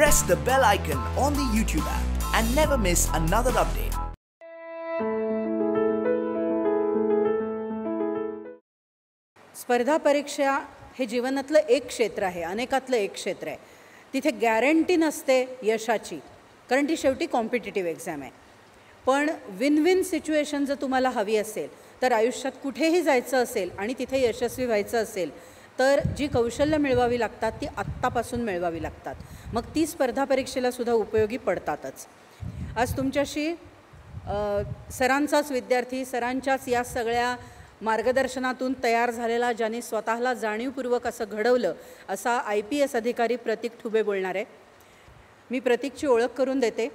press the bell icon on the YouTube app and never miss another update. स्पर्धा परीक्षा हे जीवनातलं एक क्षेत्र आहे, अनेकातलं एक क्षेत्र आहे. तिथे गॅरंटी नसते यशाची, कारण ती शेवटी कॉम्पिटिटिव्ह एक्झाम आहे. पण विन विन सिच्युएशन जर तुम्हाला हवी असेल तर आयुष्यात कुठेही जायचं असेल आणि तिथे यशस्वी व्हायचं असेल तर जी कौशल्य मिळवावी लागतात ती आत्तापासून मिळवावी लागतात. मग ती स्पर्धा परीक्षेला सुद्धा उपयोगी पडतातच. आज तुमच्याशी सरांचाच विद्यार्थी, सरांच्याच या सगळ्या मार्गदर्शनातून तयार झालेला, ज्यांनी स्वतःला जाणीवपूर्वक असं घडवलं असा IPS अधिकारी प्रतीक ठुबे बोलणार आहे. मी प्रतीकची ओळख करून देते.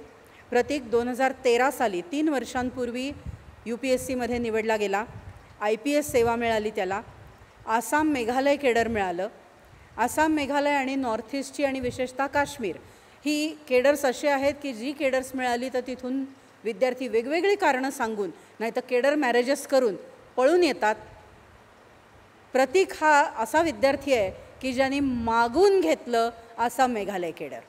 प्रतीक 2013 साली 3 वर्षांपूर्वी UPSCमध्ये निवडला गेला. IPS सेवा मिळाली त्याला. आसाम मेघालय केडर मिळालं. आसाम मेघालय आणि नॉर्थ ईस्टची आणि विशेषतः काश्मीर ही केडर्स असे आहेत की जी केडर्स मिळाली तर तिथून विद्यार्थी वेगवेगळी कारणं सांगून नाहीतर केडर मॅरेजेस करून पळून येतात. प्रतीक हा असा विद्यार्थी आहे की ज्यांनी मागून घेतलं आसाम मेघालय केडर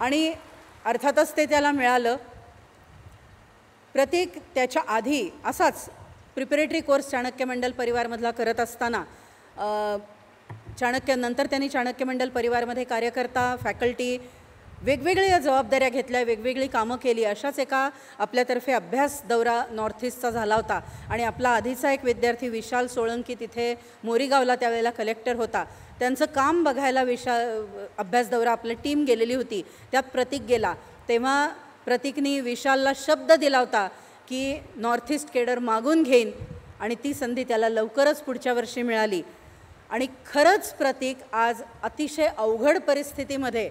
आणि अर्थातच ते त्याला मिळालं. प्रतीक त्याच्या आधी असाच प्रिपरेटरी कोर्स चाणक्य मंडल परिवारमधला करत असताना नंतर त्यांनी चाणक्य मंडल परिवारमध्ये कार्यकर्ता, फॅकल्टी वेगवेगळ्या जबाबदाऱ्या घेतल्या, वेगवेगळी कामं केली. अशाच एका आपल्यातर्फे अभ्यास दौरा नॉर्थ ईस्टचा झाला होता आणि आपला आधीचा एक विद्यार्थी विशाल सोळंकी तिथे मोरीगावला त्यावेळेला कलेक्टर होता. त्यांचं काम बघायला अभ्यास दौरा आपली टीम गेलेली होती. त्यात प्रतीक गेला. तेव्हा प्रतीकनी विशालला शब्द दिला होता की नॉर्थ ईस्ट केडर मागून घेईन आणि ती संधी त्याला लवकरच पुढच्या वर्षी मिळाली. आणि खरंच प्रतीक आज अतिशय अवघड परिस्थितीमध्ये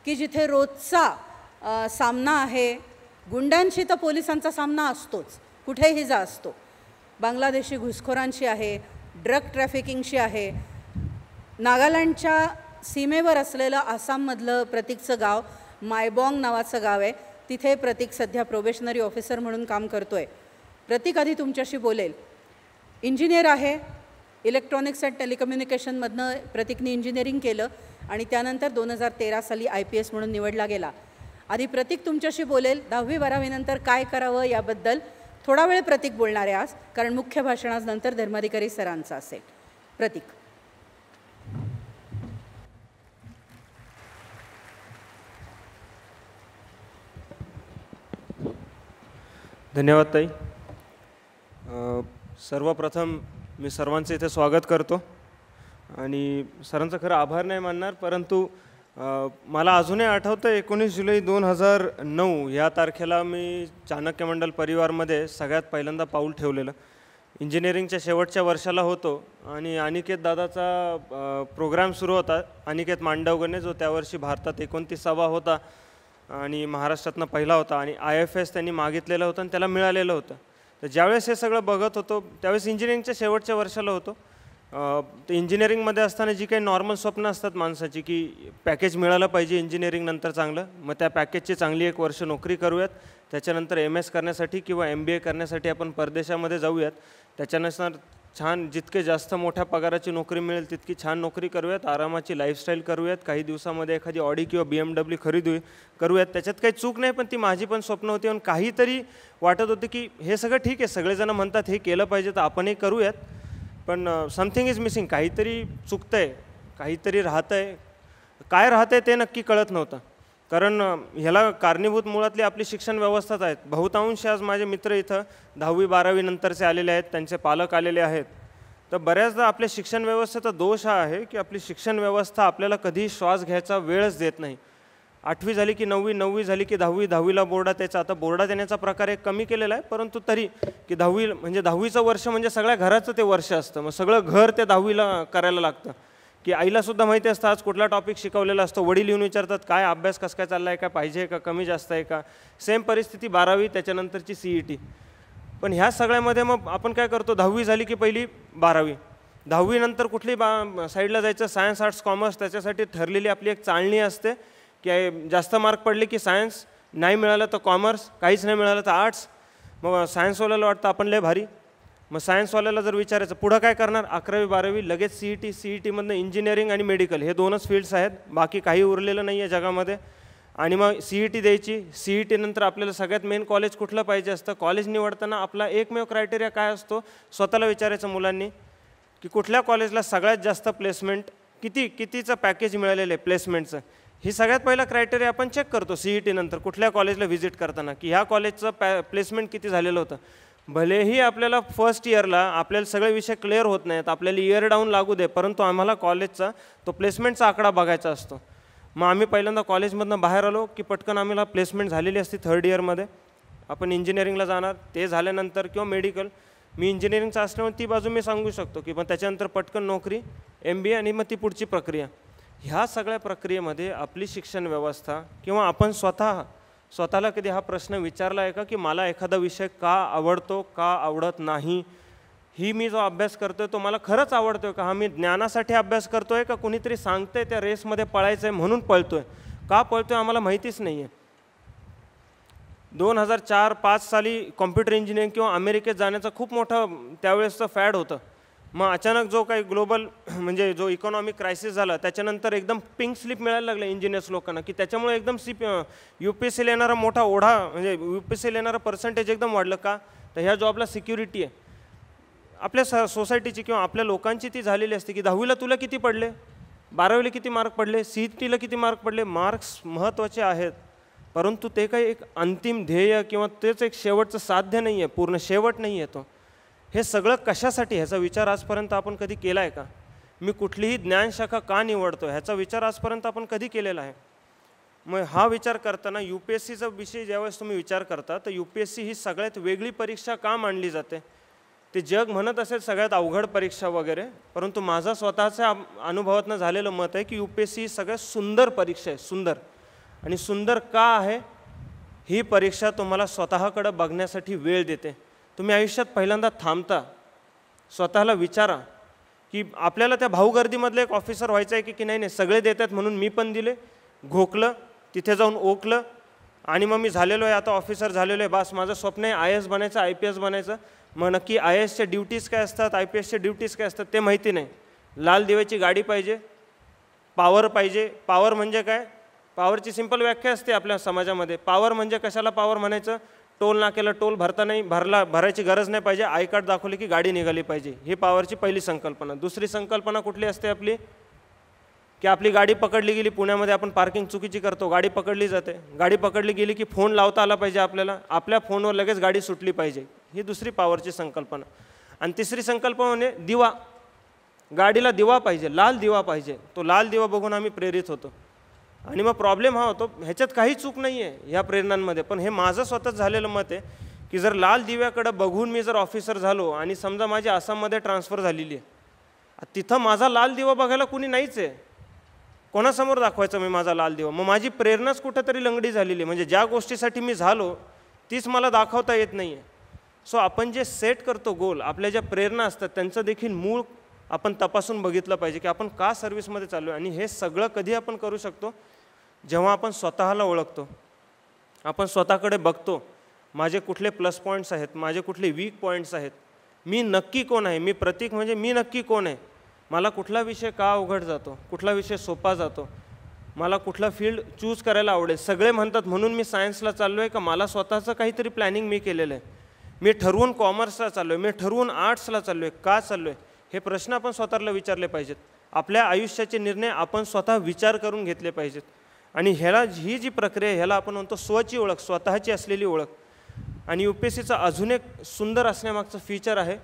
की जिथे रोजचा सामना आहे, गुंडांशी तर पोलिसांचा सामना असतोच, कुठेही जा असतो, बांगलादेशी घुसखोरांशी आहे, ड्रग ट्रॅफिकिंगशी आहे. नागालँडच्या सीमेवर असलेलं आसाममधलं प्रतीकचं गाव मायबॉंग नावाचं गाव आहे. तिथे प्रतीक सध्या प्रोबेशनरी ऑफिसर म्हणून काम करतो आहे. प्रतीक आधी तुमच्याशी बोलेल. इंजिनियर आहे. इलेक्ट्रॉनिक्स अँड टेलिकम्युनिकेशनमधनं प्रतीकने इंजिनिअरिंग केलं आणि त्यानंतर 2013 साली IPS म्हणून निवडला गेला. आधी प्रतीक तुमच्याशी बोलेल 10वी-12वी नंतर काय करावं याबद्दल. थोडा वेळ प्रतीक बोलणार आहे आज, कारण मुख्य भाषणानंतर धर्माधिकारी सरांचं असेल. प्रतीक. धन्यवाद ताई. सर्वप्रथम मी सर्वांचे इथे स्वागत करतो आणि सरांचं खरं आभार नाही मानणार, परंतु मला अजूनही आठवतं 19 जुलै 2009 या तारखेला मी चाणक्य मंडल परिवारमध्ये सगळ्यात पहिल्यांदा पाऊल ठेवलेलं. इंजिनिअरिंगच्या शेवटच्या वर्षाला होतो आणि अनिकेत दादाचा प्रोग्राम सुरू होता, अनिकेत मांडवगणे, जो त्यावर्षी भारतात 29वा होता आणि महाराष्ट्रातनं पहिला होता आणि IFS त्यांनी मागितलेलं होतं आणि त्याला मिळालेलं होतं. तर ज्यावेळेस हे सगळं बघत होतो त्यावेळेस इंजिनिअरिंगच्या शेवटच्या वर्षाला होतो. इंजिनिअरिंगमध्ये असताना जी काही नॉर्मल स्वप्न असतात माणसाची की पॅकेज मिळालं पाहिजे इंजिनिअरिंगनंतर चांगलं, मग त्या पॅकेजची चांगली 1 वर्ष नोकरी करूयात, त्याच्यानंतर MS करण्यासाठी किंवा MBA करण्यासाठी आपण परदेशामध्ये जाऊयात, त्याच्यानंतर छान जितके जास्त मोठ्या पगाराची नोकरी मिळेल तितकी छान नोकरी करूयात, आरामाची लाईफस्टाईल करूयात, काही दिवसामध्ये एखादी ऑडी किंवा BMW खरेदी करूयात. त्याच्यात काही चूक नाही, पण ती माझी पण स्वप्न होती आणि काहीतरी वाटत होतं की हे सगळं ठीक आहे, सगळेजण म्हणतात हे केलं पाहिजे तर आपणही करूयात, पण समथिंग इज मिसिंग, काहीतरी चुकतं आहे, काहीतरी राहतं आहे. काय राहतं आहे ते नक्की कळत नव्हतं, कारण ह्याला कारणीभूत मुळातली आपली शिक्षण व्यवस्थाच आहेत. बहुतांश आज माझे मित्र इथं 10वी-12वी नंतरचे आलेले आहेत, त्यांचे पालक आलेले आहेत. तर बऱ्याचदा आपल्या शिक्षण व्यवस्थेचा दोष हा आहे की आपली शिक्षण व्यवस्था आपल्याला कधीही श्वास घ्यायचा वेळच देत नाही. 8वी झाली की 9वी, 9वी झाली की 10वी, 10वीला बोर्डात यायचा. आता बोर्डात येण्याचा प्रकार एक कमी केलेला आहे, परंतु तरी की 10वी म्हणजे 10वीचं वर्ष म्हणजे सगळ्या घराचं ते वर्ष असतं. मग सगळं घर ते 10वीला करायला लागतं. की आईलासुद्धा माहिती असतं आज कुठला टॉपिक शिकवलेला असतो, वडील येऊन विचारतात काय अभ्यास कसं काय चालला आहे, काय पाहिजे का, कमी जास्त आहे का. सेम परिस्थिती 12वी, त्याच्यानंतरची CET. पण ह्या सगळ्यामध्ये मग आपण काय करतो, 10वी झाली की पहिली 12वी, 10वी नंतर कुठली साईडला जायचं, सायन्स, आर्ट्स, कॉमर्स, त्याच्यासाठी ठरलेली आपली एक चाळणी असते की जास्त मार्क पडले की सायन्स, नाही मिळालं तर कॉमर्स, काहीच नाही मिळालं तर आर्ट्स. मग सायन्सवाल्याला वाटतं आपण लय भारी मग सायन्सवाल्याला जर विचारायचं पुढं काय करणार, 11वी 12वी लगेच सी ई टीमधनं इंजिनिअरिंग आणि मेडिकल हे दोनच फील्ड्स आहेत, बाकी काही उरलेलं नाही आहे जगामध्ये. आणि मग CET द्यायची. CET नंतर आपल्याला सगळ्यात मेन कॉलेज कुठलं पाहिजे असतं. कॉलेज निवडताना आपला एकमेव क्रायटेरिया काय असतो, स्वतःला विचारायचं मुलांनी की कुठल्या कॉलेजला सगळ्यात जास्त प्लेसमेंट, कितीचं पॅकेज मिळालेलं आहे प्लेसमेंटचं. ही सगळ्यात पहिला क्रायटेरिया आपण चेक करतो CET नंतर कुठल्या कॉलेजला व्हिजिट करताना, की ह्या कॉलेजचं प्लेसमेंट किती झालेलं होतं. भलेही आपल्याला फर्स्ट इयरला आपल्याला सगळे विषय क्लिअर होत नाहीत, आपल्याला इयर डाऊन लागू दे, परंतु आम्हाला कॉलेजचा तो प्लेसमेंटचा आकडा बघायचा असतो. मग आम्ही पहिल्यांदा कॉलेजमधनं बाहेर आलो की पटकन आम्हाला प्लेसमेंट झालेली असती 3rd इयरमध्ये. आपण इंजिनिअरिंगला जाणार, ते झाल्यानंतर किंवा मेडिकल, मी इंजिनिअरिंगचं असल्यामुळे ती बाजू मी सांगू शकतो की मग त्याच्यानंतर पटकन नोकरी, MBA आणि मग ती पुढची प्रक्रिया. ह्या सगळ्या प्रक्रियेमध्ये आपली शिक्षण व्यवस्था किंवा आपण स्वतःला कधी हा प्रश्न विचारला आहे का की मला एखादा विषय का आवडतो, का आवडत नाही, ही मी जो अभ्यास करतो आहे तो मला खरंच आवडतो आहे का, हा मी ज्ञानासाठी अभ्यास करतो आहे का कुणीतरी सांगतं आहे त्या रेसमध्ये पळायचं आहे म्हणून पळतो आहे, का पळतो आहे आम्हाला माहितीच नाही आहे. 2004-05 साली कॉम्प्युटर इंजिनिअरिंग किंवा अमेरिकेत जाण्याचं खूप मोठं त्यावेळेसचं फॅड होतं. मग अचानक जो काही ग्लोबल म्हणजे जो इकॉनॉमिक क्रायसिस झाला त्याच्यानंतर एकदम पिंक स्लिप मिळायला लागलं इंजिनियर्स लोकांना, की त्याच्यामुळे एकदम UPSCला येणारा मोठा ओढा म्हणजे UPSCला येणारा पर्सेंटेज एकदम वाढलं. का तर ह्या जॉबला सिक्युरिटी आहे. आपल्या सोसायटीची किंवा आपल्या लोकांची ती झालेली असते की 10वीला तुला किती पडले, 12वीला किती मार्क पडले, CETला किती मार्क पडले. मार्क्स महत्त्वाचे आहेत, परंतु ते काही एक अंतिम ध्येय किंवा तेच एक शेवटचं साध्य नाही आहे, पूर्ण शेवट नाही आहे तो. हे सगळं कशासाठी ह्याचा विचार आजपर्यंत आपण कधी केला आहे का. मी कुठलीही ज्ञानशाखा का निवडतो ह्याचा विचार आजपर्यंत आपण कधी केलेला आहे. मग हा विचार करताना UPSCचा विषय ज्यावेळेस तुम्ही विचार करता तर UPSC ही सगळ्यात वेगळी परीक्षा का मानली जाते. ते जग म्हणत असेल सगळ्यात अवघड परीक्षा वगैरे, परंतु माझा स्वतःच्या अनुभवातनं झालेलं मत आहे की UPSC ही सगळ्यात सुंदर परीक्षा आहे. सुंदर आणि सुंदर का आहे, ही परीक्षा तुम्हाला स्वतःकडे बघण्यासाठी वेळ देते. तुम्ही आयुष्यात पहिल्यांदा थांबता, स्वतःला विचारा की आपल्याला त्या भाऊगर्दीमधलं एक ऑफिसर व्हायचं आहे की नाही. सगळे देतात म्हणून मी पण दिले, घोकलं, तिथे जाऊन ओकलं आणि मग मी झालेलो आहे, आता ऑफिसर झालेलो आहे. बस माझं स्वप्न आहे IAS बनायचं, IPS बनायचं. मग नक्की IASच्या ड्युटीज काय असतात, IPSच्या ड्युटीज काय असतात ते माहिती नाही. लाल दिव्याची गाडी पाहिजे, पॉवर पाहिजे. पॉवर म्हणजे काय, पॉवरची सिंपल व्याख्या असते आपल्या समाजामध्ये. पॉवर म्हणजे कशाला पॉवर म्हणायचं, टोल नाक्याला टोल भरायची गरज नाही पाहिजे, आय कार्ड दाखवले की गाडी निघाली पाहिजे. ही पॉवरची पहिली संकल्पना. दुसरी संकल्पना कुठली असते आपली, की आपली गाडी पकडली गेली, पुण्यामध्ये आपण पार्किंग चुकीची करतो, गाडी पकडली जाते. गाडी पकडली गेली की फोन लावता आला पाहिजे आपल्याला, आपल्या फोनवर लगेच गाडी सुटली पाहिजे. ही दुसरी पॉवरची संकल्पना. आणि तिसरी संकल्पना म्हणजे दिवा, गाडीला दिवा पाहिजे, लाल दिवा पाहिजे. तो लाल दिवा बघून आम्ही प्रेरित होतो. आणि मग प्रॉब्लेम हा होतो, ह्याच्यात काही चूक नाही आहे ह्या प्रेरणांमध्ये, पण हे माझं स्वतःच झालेलं मत आहे की जर लाल दिव्याकडे बघून मी जर ऑफिसर झालो आणि समजा माझी आसाममध्ये ट्रान्सफर झालेली आहे, तिथं माझा लाल दिवा बघायला कुणी नाहीच आहे, कोणासमोर दाखवायचं मी माझा लाल दिवा. मग माझी प्रेरणाच कुठंतरी लंगडी झालेली आहे. म्हणजे ज्या गोष्टीसाठी मी झालो तीच मला दाखवता येत नाही आहे. सो आपण जे सेट करतो गोल, आपल्या ज्या प्रेरणा असतात त्यांचं देखील मूळ आपण तपासून बघितलं पाहिजे की आपण का सर्व्हिसमध्ये चाललो आहे. आणि हे सगळं कधी आपण करू शकतो, जेव्हा आपण स्वतःला ओळखतो, आपण स्वतःकडे बघतो, माझे कुठले प्लस पॉईंट्स आहेत, माझे कुठले वीक पॉईंट्स आहेत, मी नक्की कोण आहे, मी प्रतीक म्हणजे मी नक्की कोण आहे, मला कुठला विषय का अवघड जातो, कुठला विषय सोपा जातो, मला कुठला फील्ड चूज करायला आवडेल. सगळे म्हणतात म्हणून मी सायन्सला चाललो आहे का मला स्वतःचं काहीतरी प्लॅनिंग मी केलेलं आहे, मी ठरवून कॉमर्सला चाललो आहे, मी ठरवून आर्ट्सला चाललो आहे, का चाललो आहे, हे प्रश्न आपण स्वतःला विचारले पाहिजेत. आपल्या आयुष्याचे निर्णय आपण स्वतः विचार करून घेतले पाहिजेत. आणि ही जी प्रक्रिया ह्याला आपण म्हणतो स्वची ओळख, स्वतःची असलेली ओळख. आणि UPSCचं अजून एक सुंदर असण्यामागचं फीचर आहे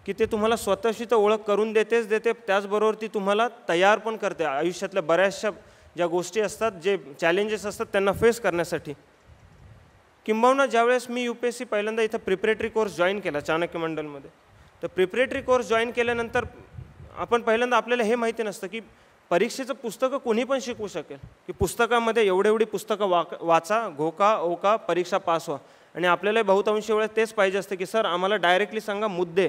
की ते तुम्हाला स्वतःशी तर ओळख करून देते, त्याचबरोबर ती तुम्हाला तयार पण करते आयुष्यातल्या बऱ्याचशा ज्या गोष्टी असतात, जे चॅलेंजेस असतात त्यांना फेस करण्यासाठी. किंबहुना ज्यावेळेस मी UPSC पहिल्यांदा इथं प्रिपरेटरी कोर्स जॉईन केला चाणक्य मंडलमध्ये, तर प्रिपरेटरी कोर्स जॉईन केल्यानंतर आपण पहिल्यांदा आपल्याला हे माहिती नसतं की परीक्षेचं पुस्तकं कोणी पण शिकवू शकेल, की पुस्तकामध्ये एवढी पुस्तकं वाचा, घोका ओका, परीक्षा पास व्हा. आणि आपल्याला बहुतांशी वेळेस तेच पाहिजे असतं की सर आम्हाला डायरेक्टली सांगा मुद्दे,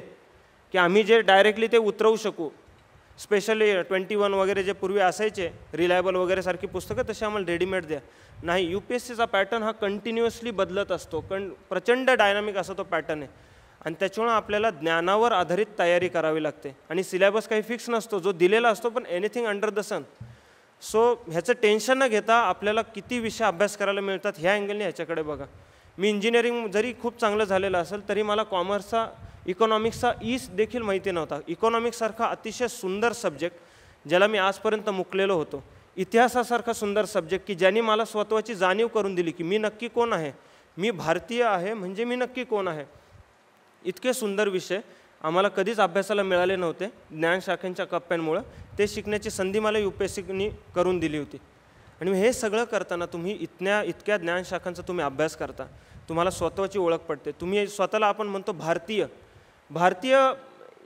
की आम्ही जे डायरेक्टली ते उतरवू शकू. स्पेशली 21 वगैरे जे पूर्वी असायचे रिलायबल वगैरे सारखी पुस्तकं, तशी आम्हाला रेडीमेड द्या. नाही, UPSCचा पॅटर्न हा कंटिन्युअसली बदलत असतो, प्रचंड डायनामिक असा तो पॅटर्न आहे. आणि त्याच्यामुळे आपल्याला ज्ञानावर आधारित तयारी करावी लागते आणि सिलेबस काही फिक्स नसतो, जो दिलेला असतो, पण anything under the sun. So ह्याचं टेन्शन न घेता आपल्याला किती विषय अभ्यास करायला मिळतात ह्या अँगलने ह्याच्याकडे बघा. मी इंजिनिअरिंग जरी खूप चांगलं झालेलं असेल तरी मला कॉमर्सचा इकॉनॉमिक्सचा देखील माहिती नव्हता. इकॉनॉमिक्ससारखा अतिशय सुंदर सब्जेक्ट ज्याला मी आजपर्यंत मुकलेलो होतो, इतिहासासारखा सुंदर सब्जेक्ट की ज्यांनी मला स्वतःची जाणीव करून दिली की मी नक्की कोण आहे, मी भारतीय आहे म्हणजे मी नक्की कोण आहे. इतके सुंदर विषय आम्हाला कधीच अभ्यासाला मिळाले नव्हते. ज्ञानशाखांच्या कप्प्यांमुळं ते शिकण्याची संधी मला UPSCनी करून दिली होती. आणि हे सगळं करताना तुम्ही इतक्या ज्ञानशाखांचा तुम्ही अभ्यास करता, तुम्हाला स्वतःची ओळख पडते. तुम्ही स्वतःला आपण म्हणतो भारतीय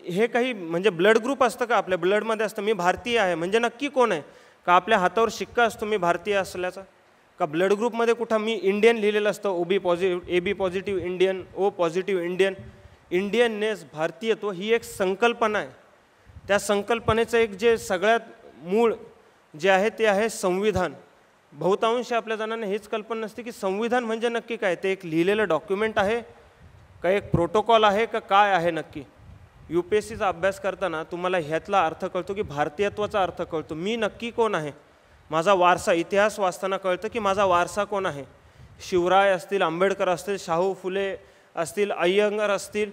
हे काही म्हणजे ब्लड ग्रुप असतं का, आपल्या ब्लडमध्ये असतं मी भारतीय आहे म्हणजे नक्की कोण आहे का, आपल्या हातावर शिक्का असतो मी भारतीय असल्याचा का, ब्लड ग्रुपमध्ये कुठं मी इंडियन लिहिलेलं असतं, AB positive Indian, O positive Indian. Indianness, भारतीयत्व ही एक संकल्पना आहे. त्या संकल्पनेचं एक जे सगळ्यात मूळ जे आहे ते आहे संविधान. बहुतांश आपल्या जणांना हेच कल्पना नसते की संविधान म्हणजे नक्की काय, ते एक लिहिलेलं डॉक्युमेंट आहे का, एक प्रोटोकॉल आहे का, काय आहे नक्की. UPSCचा अभ्यास करताना तुम्हाला ह्यातला अर्थ कळतो की भारतीयत्वाचा अर्थ कळतो, मी नक्की कोण आहे, माझा वारसा. इतिहास वाचताना कळतं की माझा वारसा कोण आहे. शिवराय असतील, आंबेडकर असतील, शाहू फुले असतील, अय्यंगार असतील,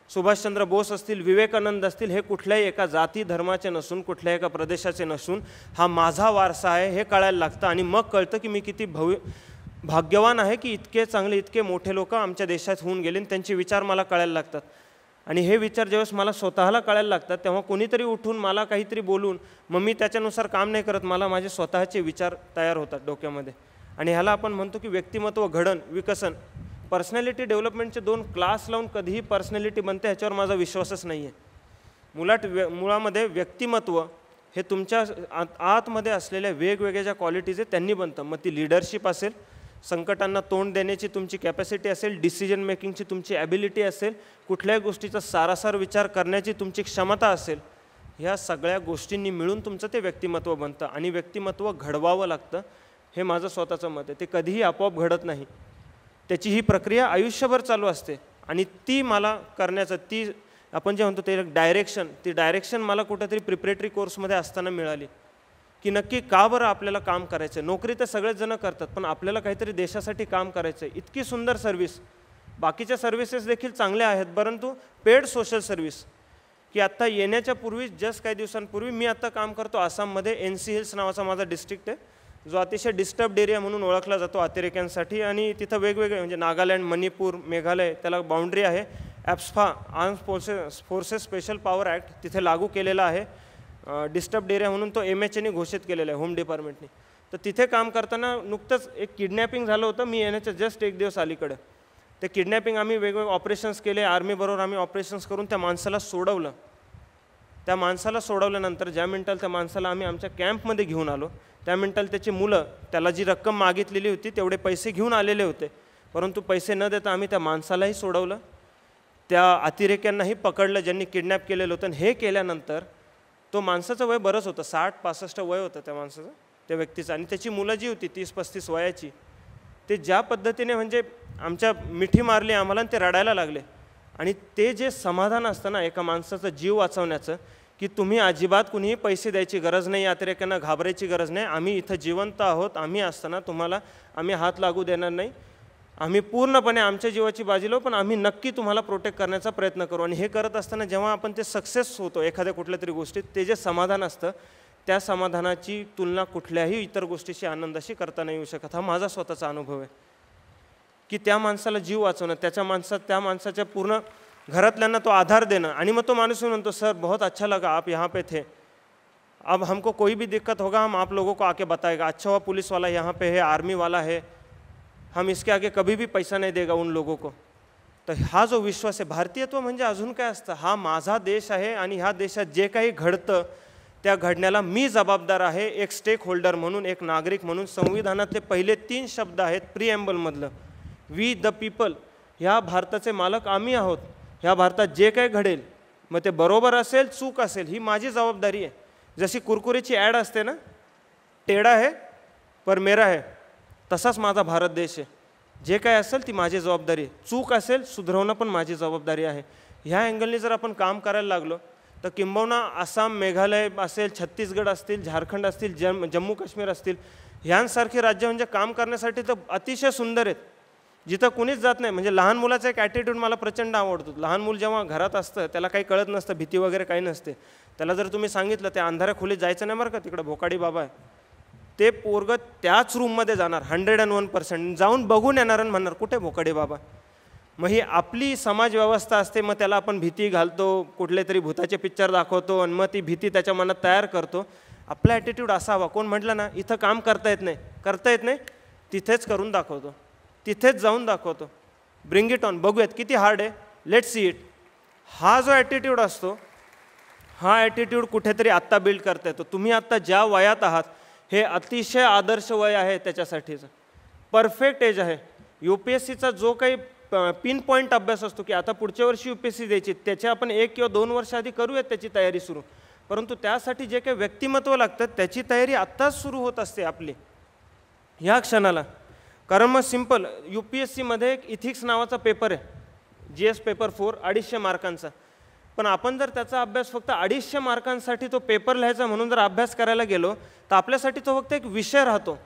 सुभाषचंद्र बोस असतील, विवेकानंद असतील, हे कुठल्याही एका जाती धर्माचे नसून, कुठल्याही एका प्रदेशाचे नसून हा माझा वारसा आहे हे कळायला लागतं. आणि मग कळतं की मी किती भाग्यवान आहे की इतके चांगले, इतके मोठे लोक आमच्या देशात होऊन गेले आणि त्यांचे विचार मला कळायला लागतात. आणि हे विचार ज्यावेळेस मला स्वतःला कळायला लागतात तेव्हा कोणीतरी उठून मला काहीतरी बोलून मग मी त्याच्यानुसार काम नाही करत, मला माझे स्वतःचे विचार तयार होतात डोक्यामध्ये. आणि ह्याला आपण म्हणतो की व्यक्तिमत्व घडण, विकसन. पर्सनॅलिटी डेव्हलपमेंटचे 2 क्लास लावून कधीही पर्सनॅलिटी बनते ह्याच्यावर माझा विश्वासच नाही आहे. मुळामध्ये व्यक्तिमत्व हे तुमच्या आतमध्ये असलेल्या वेगवेगळ्या ज्या क्वालिटीज आहेत त्यांनी बनतं. मग ती लिडरशिप असेल, संकटांना तोंड देण्याची तुमची कॅपॅसिटी असेल, डिसिजन मेकिंगची तुमची ॲबिलिटी असेल, कुठल्याही गोष्टीचा सारासार विचार करण्याची तुमची क्षमता असेल, ह्या सगळ्या गोष्टींनी मिळून तुमचं ते व्यक्तिमत्व बनतं. आणि व्यक्तिमत्व घडवावं लागतं हे माझं स्वतःचं मत आहे. ते कधीही आपोआप घडत नाही, त्याची ही प्रक्रिया आयुष्यभर चालू असते. आणि ती मला करण्याचं, ती आपण जे म्हणतो ते डायरेक्शन, ती डायरेक्शन मला कुठेतरी प्रिपरेटरी कोर्समध्ये असताना मिळाली की नक्की का बरं आपल्याला काम करायचं आहे. नोकरी तर सगळेच जण करतात पण आपल्याला काहीतरी देशासाठी काम करायचं आहे. इतकी सुंदर सर्व्हिस, बाकीच्या सर्व्हिसेस देखील चांगल्या आहेत परंतु पेड सोशल सर्व्हिस की आत्ता येण्याच्या पूर्वी जस्ट काही दिवसांपूर्वी मी आत्ता काम करतो आसाममध्ये. NC हिल्स नावाचा माझा डिस्ट्रिक्ट आहे जो अतिशय डिस्टर्ब्ड एरिया म्हणून ओळखला जातो अतिरेक्यांसाठी. आणि तिथं वेगवेगळे म्हणजे नागालँड, मणिपूर, मेघालय त्याला बाउंड्री आहे. AFSPA armed forces special power act तिथे लागू केलेला आहे. डिस्टर्ब्ड एरिया म्हणून तो MHAने घोषित केलेला आहे, होम डिपार्टमेंटने. तर तिथे काम करताना नुकतंच एक किडनॅपिंग झालं होतं मी येण्याच्या जस्ट 1 दिवस अलीकडं. ते किडनॅपिंग आम्ही वेगवेगळे ऑपरेशन्स केले, आर्मीबरोबर आम्ही ऑपरेशन्स करून त्या माणसाला सोडवलं. त्या माणसाला सोडवल्यानंतर ज्या मिनिटाला त्या माणसाला आम्ही आमच्या कॅम्पमध्ये घेऊन आलो त्या मिनिटाला त्याची मुलं त्याला जी रक्कम मागितलेली होती तेवढे पैसे घेऊन आलेले होते, परंतु पैसे न देता आम्ही त्या माणसालाही सोडवलं, त्या अतिरेक्यांनाही पकडलं ज्यांनी किडनॅप केलेलं होतं. हे केल्यानंतर तो माणसाचं वय बरंच होतं, 60-65 वय होतं त्या माणसाचं, त्या व्यक्तीचं. आणि त्याची मुलं जी होती 30-35 वयाची, ते ज्या पद्धतीने म्हणजे आमच्या मिठी मारली आम्हाला आणि ते रडायला लागले. आणि ते जे समाधान असतं ना एका माणसाचा जीव वाचवण्याचं की तुम्ही अजिबात कुणीही पैसे द्यायची गरज नाही, अतिरेक्यांना घाबरायची गरज नाही, आम्ही इथं जिवंत आहोत, आम्ही असताना तुम्हाला आम्ही हात लागू देणार नाही, आम्ही पूर्णपणे आमच्या जीवाची बाजी लावू पण आम्ही नक्की तुम्हाला प्रोटेक्ट करण्याचा प्रयत्न करू. आणि हे करत असताना जेव्हा आपण ते सक्सेस होतो एखाद्या कुठल्या तरी गोष्टीत, ते जे समाधान असतं त्या समाधानाची तुलना कुठल्याही इतर गोष्टीशी आनंदाशी करता नाही येऊ शकत. हा माझा स्वतःचा अनुभव आहे की त्या माणसाला जीव वाचवणं, त्या माणसाच्या पूर्ण घरातल्यांना तो आधार देणं. आणि मग तो माणूस म्हणतो सर बहुत अच्छा लगा आप यहाँ पे थे, अब हमको कोई भी दिक्कत होगा हम आप लोगों को आके बताएगा, अच्छा हुआ पुलिस वाला यहाँ पे है, आर्मी वाला है, हम इसके आगे कभी भी पैसा नहीं देगा उन लोगों को. तर हा जो विश्वास आहे, भारतीयत्व म्हणजे अजून काय असतं, हा माझा देश आहे आणि ह्या देशात जे काही घडतं त्या घडण्याला मी जबाबदार आहे एक स्टेक होल्डर म्हणून, एक नागरिक म्हणून. संविधानातले पहिले 3 शब्द आहेत प्रिएम्बलमधलं, वी द पीपल, ह्या भारताचे मालक आम्ही आहोत, ह्या भारतात जे काही घडेल मग ते बरोबर असेल चूक असेल ही माझी जबाबदारी आहे. जशी कुरकुरेची ॲड असते ना, टेढ़ा है पर मेरा है, तसाच माझा भारत देश आहे. जे काय असेल ती माझी जबाबदारी आहे, चूक असेल सुधारवणं पण माझी जबाबदारी आहे. ह्या अँगलने जर आपण काम करायला लागलो तर किंबहुना आसाम, मेघालय असेल, छत्तीसगड असतील, झारखंड असतील, जम्मू काश्मीर असतील, ह्यांसारखी राज्य म्हणजे काम करण्यासाठी तर अतिशय सुंदर आहेत, जिथं कुणीच जात नाही. म्हणजे लहान मुलाचा एक ॲटिट्यूड मला प्रचंड आवडतो. लहान मूल जेव्हा घरात असतं त्याला काही कळत नसतं, भीती वगैरे काही नसते. त्याला जर तुम्ही सांगितलं त्या अंधाऱ्या खोलीत जायचं नाही बरं का, तिकडं भोकाडी बाबा आहे, ते पोरगं त्याच रूममध्ये जाणार 101%, जाऊन बघून येणार आणि म्हणणार कुठे भोकाडी बाबा. मग ही आपली समाज व्यवस्था असते. मग त्याला आपण भीती घालतो, कुठले तरी भूताचे पिक्चर दाखवतो आणि मग ती भीती त्याच्या मनात तयार करतो. आपला ॲटिट्यूड असा हवा, कोण म्हटलं ना इथं काम करता येत नाही, तिथेच करून दाखवतो, तिथेच जाऊन दाखवतो, ब्रिंग इट ऑन, बघूयात किती हार्ड आहे, लेट्स सी इट. हा जो ॲटिट्यूड असतो, हा ॲटिट्यूड कुठेतरी आत्ता बिल्ड करता येतो. तुम्ही आत्ता ज्या वयात आहात हे अतिशय आदर्श वय आहे, त्याच्यासाठीचं परफेक्ट एज आहे. UPSCचा जो काही पिन पॉईंट अभ्यास असतो की आता पुढच्या वर्षी UPSC द्यायची, त्याच्या आपण 1 किंवा 2 वर्ष आधी करूयात त्याची तयारी सुरू. परंतु त्यासाठी जे काही व्यक्तिमत्व लागतं त्याची तयारी आत्ताच सुरू होत असते आपली ह्या क्षणाला. कारण मग सिम्पल, UPSCमध्ये एक इथिक्स नावाचा पेपर आहे, GS पेपर 4, 250 मार्कांचा. पण आपण जर त्याचा अभ्यास फक्त 250 मार्कांसाठी तो पेपर लिहायचा म्हणून जर अभ्यास करायला गेलो तर आपल्यासाठी तो फक्त एक विषय राहतो.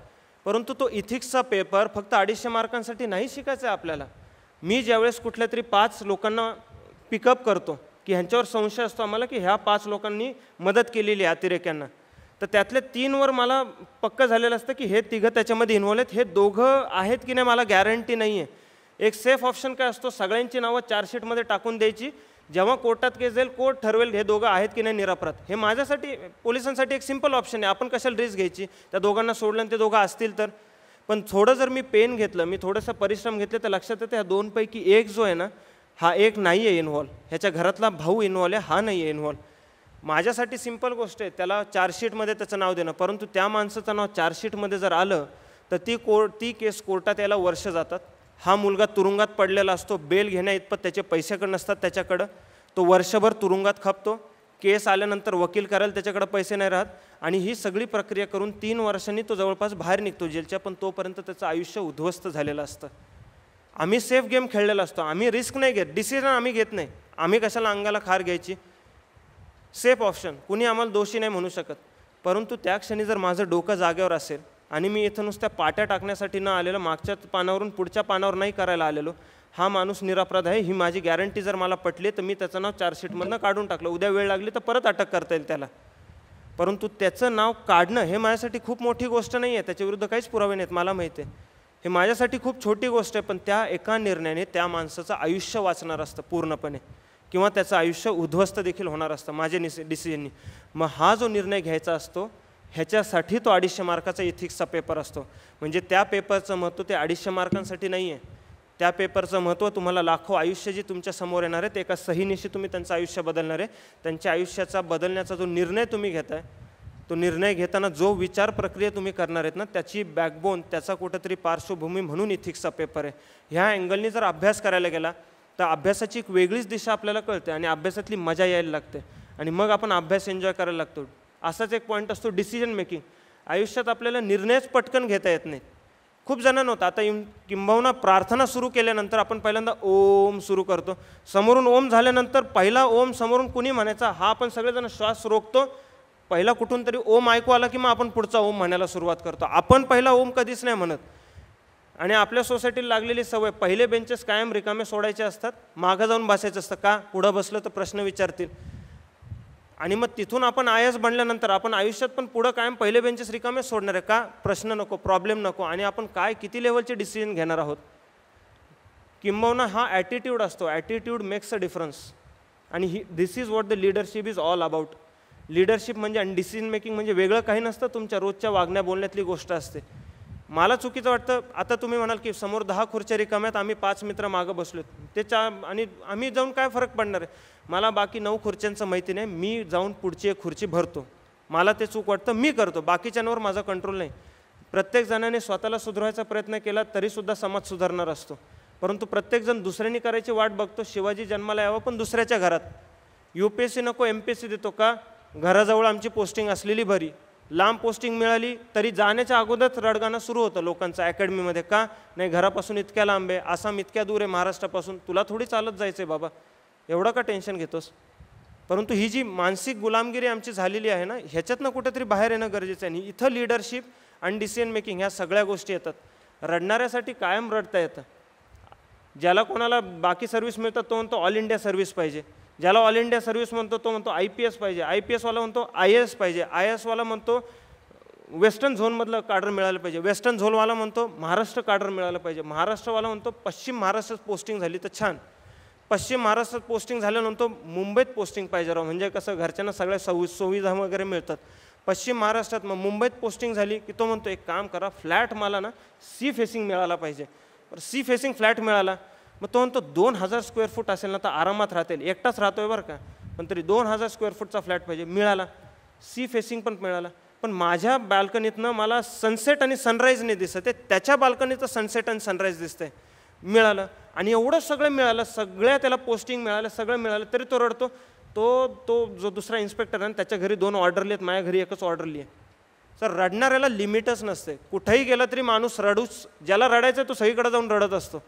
परंतु तो इथिक्सचा पेपर फक्त 250 मार्कांसाठी नाही शिकायचा आहे आपल्याला. मी ज्यावेळेस कुठल्या तरी 5 लोकांना पिकअप करतो की ह्यांच्यावर संशय असतो आम्हाला की ह्या 5 लोकांनी मदत केलेली आहे अतिरेक्यांना, तर त्यातले 3वर मला पक्क झालेलं असतं की हे 3 त्याच्यामध्ये इन्व्हॉल्व आहेत. हे 2 आहेत की नाही मला गॅरंटी नाही आहे. एक सेफ ऑप्शन काय असतो, सगळ्यांची नावं चार्जशीटमध्ये टाकून द्यायची, जेव्हा कोर्टात केस जाईल कोर्ट ठरवेल हे 2 आहेत की नाही निरपराध. हे माझ्यासाठी, पोलिसांसाठी एक सिंपल ऑप्शन आहे. आपण कशाला रिस्क घ्यायची, त्या 2 सोडलं आणि ते 2 असतील तर. पण थोडं जर मी पेन घेतलं, मी थोडंसं परिश्रम घेतले तर लक्षात येतं ह्या 2 पैकी एक जो आहे ना, हा एक नाही आहे इन्व्हॉल्व, ह्याच्या घरातला भाऊ इन्व्हॉल्व आहे, हा नाही आहे इन्व्हॉल्व. माझ्यासाठी सिंपल गोष्ट आहे त्याला चार्जशीटमध्ये त्याचं नाव देणं. परंतु त्या माणसाचं नाव चार्जशीटमध्ये जर आलं तर ती केस कोर्टात यायला वर्ष जातात. हा मुलगा तुरुंगात पडलेला असतो, बेल घेण्या इतपत त्याचे पैसेकडे नसतात त्याच्याकडं, तो वर्षभर तुरुंगात खपतो. केस आल्यानंतर वकील करायला त्याच्याकडे पैसे नाही राहत आणि ही सगळी प्रक्रिया करून 3 वर्षांनी तो जवळपास बाहेर निघतो जेलच्या. पण तोपर्यंत त्याचं आयुष्य उद्ध्वस्त झालेलं असतं. आम्ही सेफ गेम खेळलेला असतो, आम्ही रिस्क नाही घेत, डिसिजन आम्ही घेत नाही. आम्ही कशाला अंगाला खार घ्यायची, सेफ ऑप्शन, कुणी आम्हाला दोषी नाही म्हणू शकत. परंतु त्या क्षणी जर माझं डोकं जागेवर असेल आणि मी इथं नुसत्या पाट्या टाकण्यासाठी न आलेलो, मागच्या पानावरून पुढच्या पानावर नाही करायला आलेलो, हा माणूस निरपराध आहे ही माझी गॅरंटी जर मला पटली तर मी त्याचं नाव चार्जशीटमधनं काढून टाकलं. उद्या वेळ लागली तर परत अटक करता येईल त्याला. परंतु त्याचं नाव काढणं हे माझ्यासाठी खूप मोठी गोष्ट नाही आहे, त्याच्याविरुद्ध काहीच पुरावे नाहीत मला माहिती आहे. हे माझ्यासाठी खूप छोटी गोष्ट आहे, पण त्या एका निर्णयाने त्या माणसाचं आयुष्य वाचणार असतं पूर्णपणे, किंवा त्याचं आयुष्य उद्ध्वस्त देखील होणार असतं माझ्या डिसिजननी. मग हा जो निर्णय घ्यायचा असतो ह्याच्यासाठी तो 250 मार्काचा इथिक्सचा पेपर असतो. म्हणजे त्या पेपरचं महत्त्व ते 250 मार्कांसाठी नाही आहे, त्या पेपरचं महत्त्व तुम्हाला लाखो आयुष्य जी तुमच्या समोर येणार आहे, ते एका सहीनिशी तुम्ही त्यांचं आयुष्य बदलणार आहे. त्यांच्या आयुष्याचा बदलण्याचा जो निर्णय तुम्ही घेताय, तो निर्णय घेताना जो विचार प्रक्रिया तुम्ही करणार आहेत ना, त्याची बॅकबोन, त्याचा कुठंतरी पार्श्वभूमी म्हणून इथिक्सचा पेपर आहे. ह्या अँगलनी जर अभ्यास करायला गेला तर अभ्यासाची एक वेगळीच दिशा आपल्याला कळते आणि अभ्यासातली मजा यायला लागते आणि मग आपण अभ्यास एन्जॉय करायला लागतो. असाच एक पॉईंट असतो डिसिजन मेकिंग. आयुष्यात आपल्याला निर्णयच पटकन घेता येत नाहीत. खूप जणांना होतं, आता किंबहुना प्रार्थना सुरू केल्यानंतर आपण पहिल्यांदा ओम सुरू करतो, समोरून ओम झाल्यानंतर पहिला ओम समोरून कुणी म्हणायचा हा आपण सगळेजण श्वास रोखतो, पहिला कुठून तरी ओम ऐकू आला की मग आपण पुढचा ओम म्हणायला सुरुवात करतो. आपण पहिला ओम कधीच नाही म्हणत. आणि आपल्या सोसायटीला लागलेली सवय, पहिले बेंचेस कायम रिकामे सोडायचे असतात, मागं जाऊन बसायचं असतं. का? पुढं बसलं तर प्रश्न विचारतील. आणि मग तिथून आपण आयस बनल्यानंतर आपण आयुष्यात पण पुढं कायम पहिले बेंचेस रिकामे सोडणार आहे. का? प्रश्न नको, प्रॉब्लेम नको. आणि आपण काय किती लेवलचे डिसिजन घेणार आहोत. किंबहुना हा ॲटिट्यूड असतो, ॲटिट्यूड मेक्स अ डिफरन्स. आणि this is what the leadership is all about. Leadership म्हणजे आणि डिसिजन मेकिंग म्हणजे वेगळं काही नसतं, तुमच्या रोजच्या वागण्या बोलण्यातली गोष्ट असते. मला चुकीचं वाटतं, आता तुम्ही म्हणाल की समोर 10 खुर्च्या रिकाम्यात, आम्ही 5 मित्र मागं बसलोत, आणि आम्ही जाऊन काय फरक पडणार आहे. मला बाकी 9 खुर्च्यांचं माहिती नाही, मी जाऊन पुढची एक खुर्ची भरतो. मला ते चूक वाटतं, मी करतो, बाकीच्यांवर माझा कंट्रोल नाही. प्रत्येक जणाने स्वतःला सुधारायचा प्रयत्न केला तरीसुद्धा समाज सुधारणार असतो. परंतु प्रत्येकजण दुसऱ्यांनी करायची वाट बघतो. शिवाजी जन्माला यावं पण दुसऱ्याच्या घरात. UPSC नको MPSC देतो का? घराजवळ आमची पोस्टिंग असलेली बरी. लांब पोस्टिंग मिळाली तरी जाण्याच्या अगोदरच रडगाणं सुरू होतं लोकांचं अकॅडमीमध्ये, का नाही घरापासून इतक्या लांब आहे, आसाम इतक्या दूर आहे महाराष्ट्रापासून, तुला थोडी चालत जायचं आहे बाबा, एवढं का टेन्शन घेतोस. परंतु ही जी मानसिक गुलामगिरी आमची झालेली आहे ना, ह्याच्यातनं कुठेतरी बाहेर येणं गरजेचं आहे. आणि इथं लिडरशिप आणि डिसिजन मेकिंग ह्या सगळ्या गोष्टी येतात. रडणाऱ्यासाठी कायम रडता येतं. ज्याला कोणाला बाकी सर्व्हिस मिळतात तो म्हणतो ऑल इंडिया सर्व्हिस पाहिजे, ज्याला ऑल इंडिया सर्व्हिस म्हणतो तो म्हणतो IPS पाहिजे, IPSवाला म्हणतो IAS पाहिजे, IASवाला म्हणतो वेस्टर्न झोनमधलं कार्डर मिळालं पाहिजे, वेस्टर्न झोनवाला म्हणतो महाराष्ट्र कार्डर मिळालं पाहिजे, महाराष्ट्रवाला म्हणतो पश्चिम महाराष्ट्रात पोस्टिंग झाली तर छान, पश्चिम महाराष्ट्रात पोस्टिंग झाल्यानंतर मुंबईत पोस्टिंग पाहिजे राव, म्हणजे कसं घरच्यांना सगळ्या सुविधा वगैरे मिळतात. पश्चिम महाराष्ट्रात मग मुंबईत पोस्टिंग झाली की तो म्हणतो एक काम करा, फ्लॅट मला ना सी फेसिंग मिळाला पाहिजे. सी फेसिंग फ्लॅट मिळाला, मग तो म्हणतो 2000 स्क्वेअर फूट असेल ना तर आरामात राहतील, एकटाच राहतोय बरं का, पण तरी 2000 स्क्वेअर फूटचा फ्लॅट पाहिजे, मिळाला. सी फेसिंग पण मिळाला, पण माझ्या बाल्कनीतनं मला सनसेट आणि सनराईज नाही दिसत आहे, त्याच्या बाल्कनीचं सनसेट आणि सनराईज दिसतंय, मिळालं. आणि एवढं सगळं मिळालं, सगळ्या त्याला पोस्टिंग मिळालं, सगळं मिळालं, तरी तो रडतो. तो जो दुसरा इन्स्पेक्टर आहे त्याच्या घरी 2 ऑर्डरली आहेत, माझ्या घरी एकच ऑर्डरली आहे. सर रडणाऱ्याला लिमिटच नसते, कुठेही गेला तरी माणूस रडूच, ज्याला रडायचं तो सगळीकडे जाऊन रडत असतो,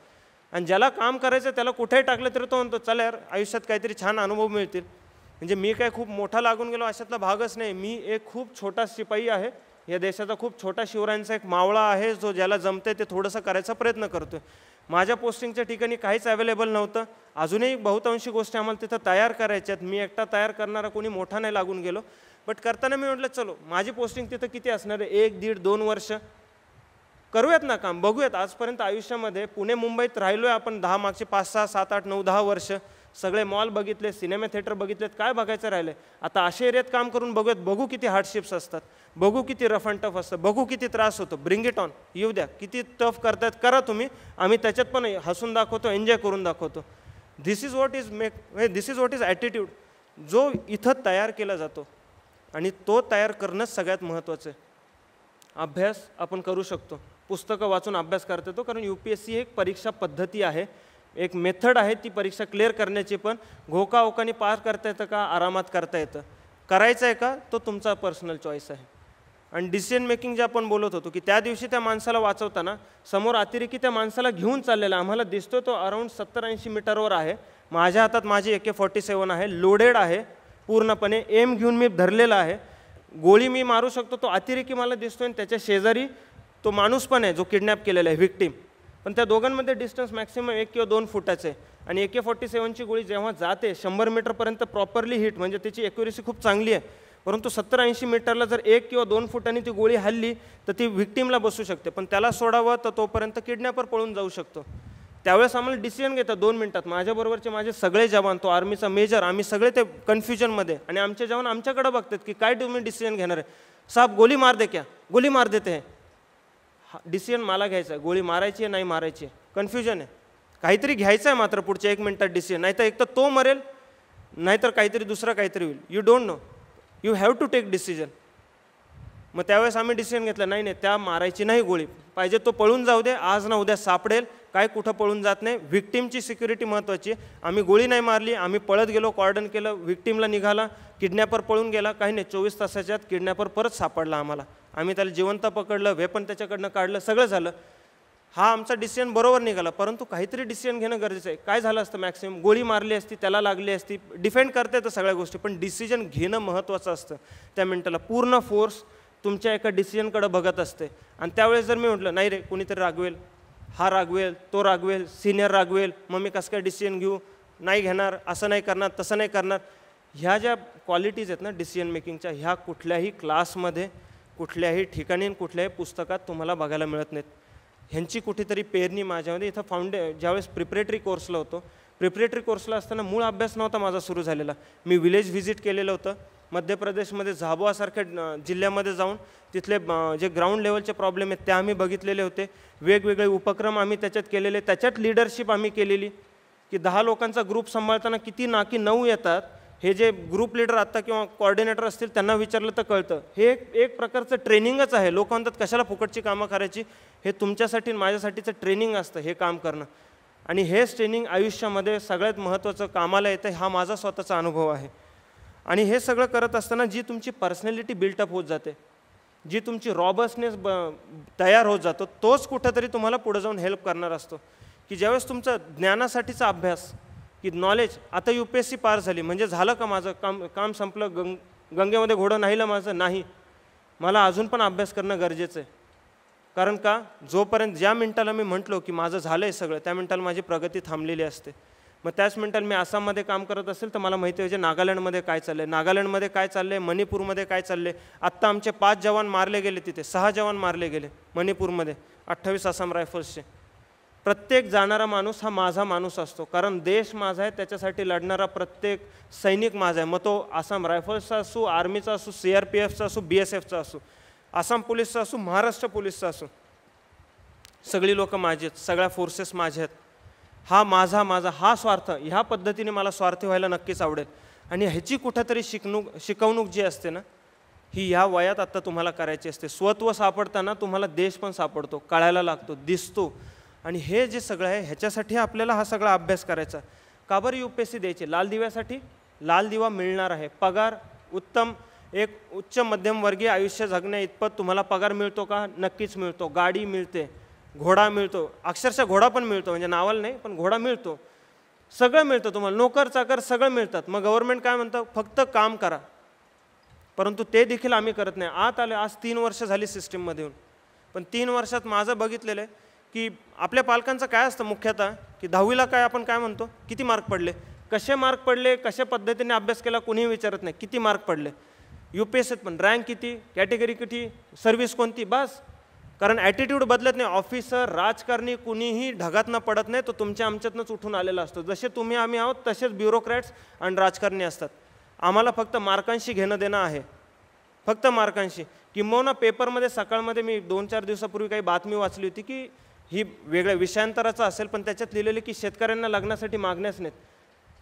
आणि ज्याला काम करायचं त्याला कुठेही टाकलं तरी तो म्हणतो चला यार आयुष्यात काहीतरी छान अनुभव मिळतील. म्हणजे मी काय खूप मोठा लागून गेलो अशातला भागच नाही, मी एक खूप छोटा शिपाई आहे या देशाचा, खूप छोटा शिवरायांचा एक मावळा आहे जो ज्याला जमते ते थोडंसं करायचा प्रयत्न करतो. माझ्या पोस्टिंगच्या ठिकाणी काहीच अवेलेबल नव्हतं, अजूनही बहुतांशी गोष्टी आम्हाला तिथं तयार करायच्यात, मी एकटा तयार करणारा कोणी मोठा नाही लागून गेलो. बट करताना मी म्हटलं चलो माझी पोस्टिंग तिथं किती असणार आहे, 1, 1.5, 2 वर्ष करूयात ना काम, बघूयात. आजपर्यंत आयुष्यामध्ये पुणे मुंबईत राहिलो आहे आपण, 10 मागचे 5, 6, 7, 8, 9, 10 वर्ष सगळे मॉल बघितले, सिनेमा थिएटर बघितलेत, काय बघायचं राहिलं. आता अशा एरियात काम करून बघूयात, बघू किती हार्डशिप्स असतात, बघू किती रफ अँड टफ असतं, बघू किती त्रास होतो. ब्रिंग इट ऑन, येऊ द्या, किती टफ करतायत करा तुम्ही, आम्ही त्याच्यात पण हसून दाखवतो, एन्जॉय करून दाखवतो. दिस इज व्हॉट इज ॲटिट्यूड जो इथं तयार केला जातो, आणि तो तयार करणंच सगळ्यात महत्त्वाचं आहे. अभ्यास आपण करू शकतो, पुस्तकं वाचून अभ्यास करता येतो, कारण UPSC एक परीक्षा पद्धती आहे, एक मेथड आहे ती परीक्षा क्लिअर करण्याची. पण घोकाओकाने पार करता येतं का, आरामात करता येतं, करायचं आहे का, तो तुमचा पर्सनल चॉईस आहे. आणि डिसिजन मेकिंग जे आपण बोलत होतो की त्या दिवशी त्या माणसाला वाचवताना समोर अतिरेकी त्या माणसाला घेऊन चाललेला आम्हाला दिसतो, तो अराऊंड 70-80 मीटरवर आहे, माझ्या हातात माझी AK-47 आहे, लोडेड आहे पूर्णपणे, एम घेऊन मी धरलेला आहे, गोळी मी मारू शकतो. तो अतिरेकी मला दिसतोय आणि त्याच्या शेजारी तो माणूस पण आहे जो किडनॅप केलेला आहे, व्हिक्टीम. पण त्या दोघांमध्ये डिस्टन्स मॅक्सिमम 1 किंवा 2 फुटाचे आहे, आणि AK-47ची गोळी जेव्हा जाते 100 मीटरपर्यंत प्रॉपरली हिट, म्हणजे त्याची ॲक्युरेसी खूप चांगली आहे. परंतु 70-80 मीटरला जर 1 किंवा 2 फुटांनी ती गोळी हल्ली तर ती व्हिक्टीमला बसू शकते, पण त्याला सोडावं तर तोपर्यंत किडनॅपर पळून जाऊ शकतो. त्यावेळेस आम्हाला डिसिजन घेतात 2 मिनिटात. माझ्याबरोबरचे माझे सगळे जवान, तो आर्मीचा मेजर, आम्ही सगळे ते कन्फ्युजनमध्ये, आणि आमचे जवान आमच्याकडे बघतात की काय तुम्ही डिसिजन घेणार आहे. साहेब गोली मार दे क्या, गोली मार देते हैं. डिसिजन मला घ्यायचा आहे, गोळी मारायची आहे नाही मारायची आहे, कन्फ्युजन आहे. काहीतरी घ्यायचं आहे मात्र पुढच्या 1 मिनिटात डिसिजन, नाहीतर एक तर तो मरेल नाहीतर काहीतरी दुसरं काहीतरी होईल. You don't know, you have to take decision. मग त्यावेळेस आम्ही डिसिजन घेतलं, नाही नाही त्या मारायची नाही गोळी, पाहिजे तो पळून जाऊ दे, आज ना उद्या सापडेल, काय कुठं पळून जात नाही. व्हिक्टीमची सिक्युरिटी महत्त्वाची. आम्ही गोळी नाही मारली, आम्ही पळत गेलो, कॉर्डन केलं, व्हिक्टीमला निघाला, किडनॅपर पळून गेला, काही नाही 24 तासाच्यात किडनॅपर परत सापडला आम्हाला. आम्ही त्याला जिवंत पकडलं, वेपन त्याच्याकडनं काढलं, सगळं झालं. हा आमचा डिसिजन बरोबर निघाला. परंतु काहीतरी डिसिजन घेणं गरजेचं आहे. काय झालं असतं, मॅक्सिमम गोळी मारली असती, त्याला लागली असती, डिफेंड करता येतं सगळ्या गोष्टी, पण डिसिजन घेणं महत्त्वाचं असतं. त्या मिनिटाला पूर्ण फोर्स तुमच्या एका डिसिजनकडे बघत असते. आणि त्यावेळेस जर मी म्हटलं नाही रे कोणीतरी रागवेल, हा रागवेल, तो रागवेल, सिनियर रागवेल, मग मी कसं काय डिसिजन घेऊ, नाही घेणार, असं नाही करणार, तसं नाही करणार, ह्या ज्या क्वालिटीज आहेत ना डिसिजन मेकिंगच्या, ह्या कुठल्याही क्लासमध्ये, कुठल्याही ठिकाणी, कुठल्याही पुस्तकात तुम्हाला बघायला मिळत नाहीत. ह्यांची कुठेतरी पेरणी माझ्यामध्ये इथं ज्यावेळेस प्रिपरेटरी कोर्सला होतो, प्रिपरेटरी कोर्सला असताना मूळ अभ्यास नव्हता माझा सुरू झालेला. मी विलेज व्हिजिट केलेलं होतं मध्य प्रदेशमध्ये, झाबुआसारख्या जिल्ह्यामध्ये जाऊन तिथले जे ग्राउंड लेवलचे प्रॉब्लेम आहेत ते आम्ही बघितलेले होते. वेगवेगळे उपक्रम आम्ही त्याच्यात केलेले, त्याच्यात लिडरशिप आम्ही केलेली की 10 लोकांचा ग्रुप सांभाळताना किती नाकी 9 येतात हे जे ग्रुप लीडर आत्ता किंवा कोऑर्डिनेटर असतील त्यांना विचारलं तर कळतं. हे एक प्रकारचं ट्रेनिंगच आहे. लोक म्हणतात कशाला फुकटची कामं करायची, हे तुमच्यासाठी माझ्यासाठीचं ट्रेनिंग असतं हे काम करणं. आणि हेच ट्रेनिंग आयुष्यामध्ये सगळ्यात महत्त्वाचं कामाला येतं. हा माझा स्वतःचा अनुभव आहे. आणि हे सगळं करत असताना जी तुमची पर्सनॅलिटी बिल्टअप होत जाते, जी तुमची रॉबर्सनेस तयार होत जातो, तोच कुठंतरी तुम्हाला पुढे जाऊन हेल्प करणार असतो. की ज्यावेळेस तुमचा ज्ञानासाठीचा अभ्यास, की नॉलेज, आता UPSC पार झाली म्हणजे झालं का माझं काम संपलं, गंगेमध्ये घोडं नाहीलं माझं, नाही, मला अजून पण अभ्यास करणं गरजेचं आहे. कारण का, जोपर्यंत ज्या मिनिटाला मी म्हटलो की माझं झालं आहे सगळं, त्या मिनिटाला माझी प्रगती थांबलेली असते. मग त्याच मिनिटाला मी आसाममध्ये काम करत असेल तर मला माहिती आहे नागालँडमध्ये काय चाललं आहे, नागालँडमध्ये काय चाललं आहे, मणिपूरमध्ये काय चाललं आहे. आत्ता आमचे 5 जवान मारले गेले, तिथे 6 जवान मारले गेले मणिपूरमध्ये, 28 आसाम रायफल्सचे. प्रत्येक जाणारा माणूस हा माझा माणूस असतो, कारण देश माझा आहे, त्याच्यासाठी लढणारा प्रत्येक सैनिक माझा आहे. मग तो आसाम रायफल्सचा असो, आर्मीचा असो, CRPFचा असो, BSFचा असो, आसाम पोलीसचा असो, महाराष्ट्र पोलीसचा असो, सगळी लोक माझे आहेत, सगळ्या फोर्सेस माझ्या आहेत. हा माझा हा स्वार्थ, ह्या पद्धतीने मला स्वार्थी व्हायला नक्कीच आवडेल. आणि ह्याची कुठंतरी शिकवणूक जी असते ना, ही ह्या वयात आत्ता तुम्हाला करायची असते. स्वत्व सापडताना तुम्हाला देश पण सापडतो, कळायला लागतो, दिसतो. आणि हे जे सगळं आहे ह्याच्यासाठी आपल्याला हा सगळा अभ्यास करायचा. का बरं UPSC द्यायची? लाल दिव्यासाठी. लाल दिवा मिळणार आहे, पगार उत्तम, एक उच्च मध्यमवर्गीय आयुष्य जगण्या इतपत तुम्हाला पगार मिळतो का? नक्कीच मिळतो. गाडी मिळते, घोडा मिळतो, अक्षरशः घोडा पण मिळतो, म्हणजे नावाला नाही पण घोडा मिळतो, सगळं मिळतं तुम्हाला, नोकर चाकर सगळं मिळतात. मग गव्हर्नमेंट काय म्हणतं? फक्त काम करा. परंतु ते देखील आम्ही करत नाही. आत आले, आज 3 वर्ष झाली सिस्टीममध्ये येऊन, पण 3 वर्षात माझं बघितलेलं आहे की आपल्या पालकांचं काय असतं मुख्यतः, की 10वीला काय आपण काय म्हणतो, किती मार्क पडले, कसे मार्क पडले, कशा पद्धतीने अभ्यास केला कुणीही विचारत नाही, किती मार्क पडले. UPSCत पण रँक किती, कॅटेगरी किती, सर्व्हिस कोणती, बस. कारण ॲटिट्यूड बदलत नाही. ऑफिसर, राजकारणी कुणीही ढगातनं पडत नाही, तो तुमच्या आमच्यातनंच उठून आलेला असतो. जसे तुम्ही आम्ही आहोत तसेच ब्युरोक्रॅट्स आणि राजकारणी असतात. आम्हाला फक्त मार्कांशी घेणं देणं आहे, फक्त मार्कांशी. किंबहुना पेपरमध्ये सकाळमध्ये मी 2-4 दिवसापूर्वी काही बातमी वाचली होती की ही वेगळ्या विषयांतराचं असेल, पण त्याच्यात लिहिलेलं की शेतकऱ्यांना लग्नासाठी मागण्याच नाहीत,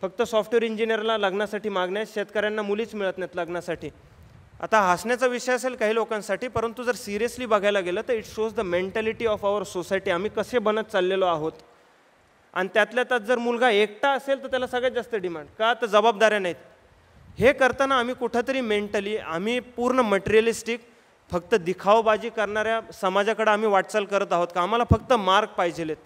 फक्त सॉफ्टवेअर इंजिनियरला लग्नासाठी मागण्या, शेतकऱ्यांना मुलीच मिळत नाहीत लग्नासाठी. आता हसण्याचा विषय असेल काही लोकांसाठी, परंतु जर सिरियसली बघायला गेलं तर it shows the mentality of our society. आम्ही कसे बनत चाललेलो आहोत. आणि त्यातल्या त्यात जर मुलगा एकटा असेल तर त्याला सगळ्यात जास्त डिमांड, का तर जबाबदाऱ्या नाहीत. हे करताना आम्ही कुठंतरी मेंटली आम्ही पूर्ण मटेरियलिस्टिक, फक्त दिखावबाजी करणाऱ्या समाजाकडे आम्ही वाटचाल करत आहोत. का आम्हाला फक्त मार्क पाहिजेलेत,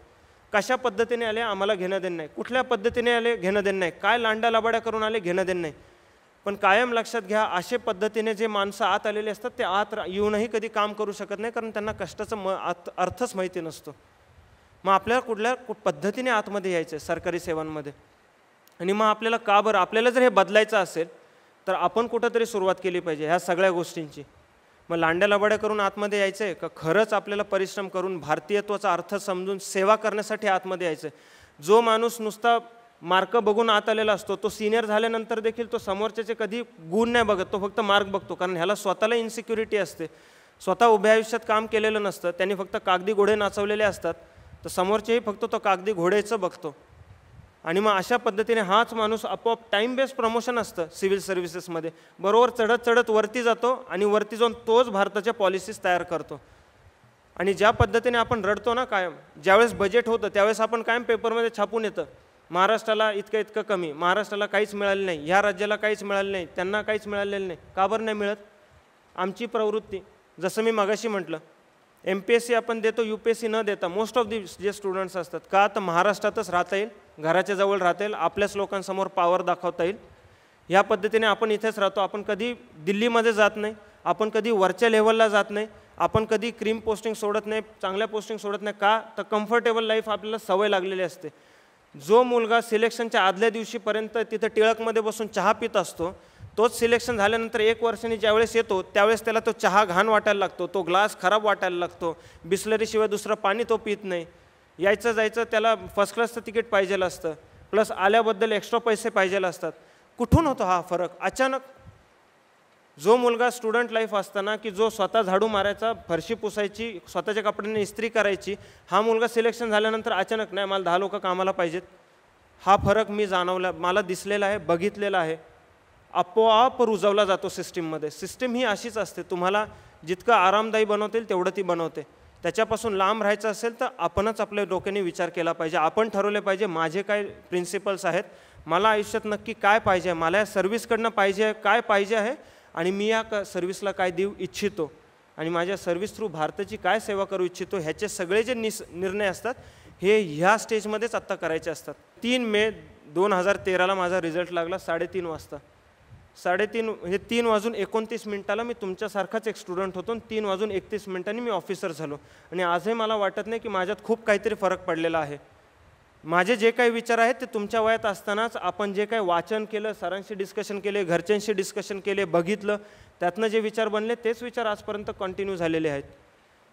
कशा पद्धतीने आले आम्हाला घेणं देणं नाही, कुठल्या पद्धतीने आले घेणं देणं नाही, काय लांडा लबाड्या करून आले घेणं देणं नाही. पण कायम लक्षात घ्या, अशा पद्धतीने जे माणसं आत आलेले असतात ते आत येऊनही कधी काम करू शकत नाही, कारण त्यांना कष्टाचा अर्थच माहिती नसतो. मग आपल्याला कुठल्या पद्धतीने आतमध्ये यायचं आहे सरकारी सेवांमध्ये. आणि मग आपल्याला का बरं, आपल्याला जर हे बदलायचं असेल तर आपण कुठंतरी सुरुवात केली पाहिजे ह्या सगळ्या गोष्टींची. मग लांड्या लबाड्या करून आतमध्ये यायचं आहे का खरंच आपल्याला परिश्रम करून भारतीयत्वाचा अर्थ समजून सेवा करण्यासाठी आतमध्ये यायचं आहे? जो माणूस नुसता मार्क बघून आत आलेला असतो तो सिनियर झाल्यानंतर देखील तो समोरच्याचे कधी गुण नाही बघत, तो फक्त मार्क बघतो. कारण ह्याला स्वतःला इन्सिक्युरिटी असते, स्वतः उभ्या आयुष्यात काम केलेलं नसतं, त्यांनी फक्त कागदी घोडे नाचवलेले असतात, तर समोरचेही फक्त तो कागदी घोडेचं बघतो. आणि मग अशा पद्धतीने हाच माणूस आपोआप टाईम बेस्ड प्रमोशन असतं सिव्हिल सर्व्हिसेसमध्ये, बरोबर चढत चढत वरती जातो आणि वरती जाऊन तोच भारताच्या पॉलिसीज तयार करतो. आणि ज्या पद्धतीने आपण रडतो ना कायम, ज्यावेळेस बजेट होतं त्यावेळेस आपण कायम पेपरमध्ये छापून येतं महाराष्ट्राला इतकं कमी, महाराष्ट्राला काहीच मिळालं नाही, ह्या राज्याला काहीच मिळालं नाही, त्यांना काहीच मिळालेलं नाही. का बरं नाही मिळत? आमची प्रवृत्ती, जसं मी मगाशी म्हटलं, MPSC आपण देतो, UPSC न देता मोस्ट ऑफ दी जे स्टुडंट्स असतात, का तर महाराष्ट्रातच राहता येईल, घराच्या जवळ राहता येईल, आपल्याच लोकांसमोर पॉवर दाखवता येईल, ह्या पद्धतीने आपण इथेच राहतो. आपण कधी दिल्लीमध्ये जात नाही, आपण कधी वरच्या लेवलला जात नाही, आपण कधी क्रीम पोस्टिंग सोडत नाही, चांगल्या पोस्टिंग सोडत नाही. का तर कम्फर्टेबल लाईफ आपल्याला सवय लागलेली असते. जो मुलगा सिलेक्शनच्या आदल्या दिवशीपर्यंत तिथं टिळकमध्ये बसून चहा पित असतो, तोच सिलेक्शन झाल्यानंतर 1 वर्षांनी ज्यावेळेस येतो त्यावेळेस त्याला तो चहा घाण वाटायला लागतो, तो ग्लास खराब वाटायला लागतो, बिस्लरीशिवाय दुसरं पाणी तो पित नाही. यायचं जायचं त्याला फर्स्ट क्लासचं तिकीट पाहिजेलं असतं, प्लस आल्याबद्दल एक्स्ट्रा पैसे पाहिजेलं असतात. कुठून होतो हा फरक अचानक? जो मुलगा स्टुडंट लाईफ असताना की जो स्वतः झाडू मारायचा, फरशी पुसायची, स्वतःच्या कपड्यांनी इस्त्री करायची, हा मुलगा सिलेक्शन झाल्यानंतर अचानक नाही मला 10 लोक कामाला पाहिजेत. हा फरक मी जाणवला, मला दिसलेला आहे, बघितलेला आहे. आपोआप रुजवला जातो सिस्टीममध्ये. सिस्टीम ही अशीच असते, तुम्हाला जितकं आरामदायी बनवतील तेवढं ती बनवते. त्याच्यापासून लांब राहायचं असेल तर आपणच आपल्या डोक्याने विचार केला पाहिजे. आपण ठरवले पाहिजे माझे काय प्रिन्सिपल्स आहेत, मला आयुष्यात नक्की काय पाहिजे आहे, मला या सर्व्हिसकडनं पाहिजे काय पाहिजे आहे, आणि मी या सर्व्हिसला काय देऊ इच्छितो. आणि माझ्या सर्व्हिस थ्रू भारताची काय सेवा करू इच्छितो ह्याचे सगळे जे निर्णय असतात हे ह्या स्टेजमध्येच आत्ता करायचे असतात. 3 मे 2013ला माझा रिझल्ट लागला 3:30 वाजता. 3:30 म्हणजे 3:29 मी तुमच्यासारखाच एक स्टुडंट होतो आणि 3:31 मी ऑफिसर झालो. आणि आजही मला वाटत नाही की माझ्यात खूप काहीतरी फरक पडलेला आहे. माझे जे काही विचार आहेत ते तुमच्या वयात असतानाच आपण जे काही वाचन केलं, सरांशी डिस्कशन केले, घरच्यांशी डिस्कशन केले, बघितलं, त्यातनं जे विचार बनले तेच विचार आजपर्यंत कंटिन्यू झालेले आहेत.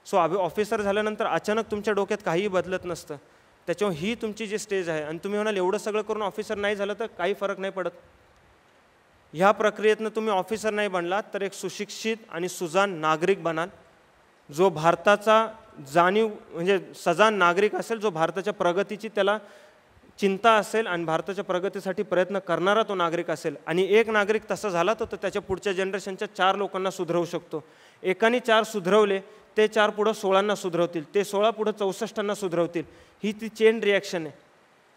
सो ऑफिसर झाल्यानंतर अचानक तुमच्या डोक्यात काहीही बदलत नसतं. त्याच्यामुळे ही तुमची जी स्टेज आहे. आणि तुम्ही म्हणाल एवढं सगळं करून ऑफिसर नाही झालं तर काही फरक नाही पडत. ह्या प्रक्रियेतनं तुम्ही ऑफिसर नाही बनलात तर एक सुशिक्षित आणि सुजाण नागरिक बनाल, जो भारताचा जाणीव म्हणजे सजाण नागरिक असेल, जो भारताच्या प्रगतीची त्याला चिंता असेल आणि भारताच्या प्रगतीसाठी प्रयत्न करणारा तो नागरिक असेल. आणि एक नागरिक तसा झाला तर त्याच्या पुढच्या जनरेशनच्या 4 लोकांना सुधरवू शकतो. एकाने 4 सुधरवले, ते 4 पुढं 16ना सुधरवतील, ते 16 पुढं 64ना सुधरवतील. ही ती चेन रिॲक्शन आहे.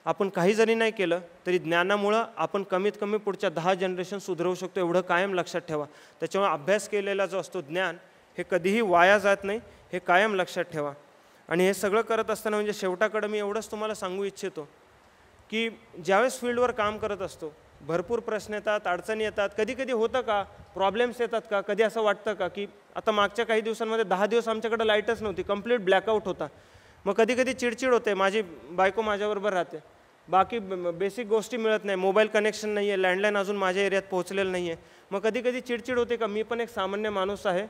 आपण काही जरी नाही केलं तरी ज्ञानामुळं आपण कमीत कमी पुढच्या 10 जनरेशन सुधरवू शकतो, एवढं कायम लक्षात ठेवा. त्याच्यामुळे अभ्यास केलेला जो असतो ज्ञान हे कधीही वाया जात नाही, हे कायम लक्षात ठेवा. आणि हे सगळं करत असताना म्हणजे शेवटाकडं मी एवढंच तुम्हाला सांगू इच्छितो की ज्यावेळेस फील्डवर काम करत असतो भरपूर प्रश्न येतात, अडचणी येतात. कधी कधी होतं का, प्रॉब्लेम्स येतात का, कधी असं वाटतं का की आता मागच्या काही दिवसांमध्ये 10 दिवस आमच्याकडे लाईटच नव्हती, कंप्लीट ब्लॅकआउट होता. मग कधी कधी चिडचिड होते, माझी बायको माझ्याबरोबर राहते, बाकी बेसिक गोष्टी मिळत नाही, मोबाईल कनेक्शन नाही आहे, लँडलाईन अजून माझ्या एरियात पोहोचलेलं नाही आहे. मग कधी कधी चिडचिड होते का, मी पण एक सामान्य माणूस आहे,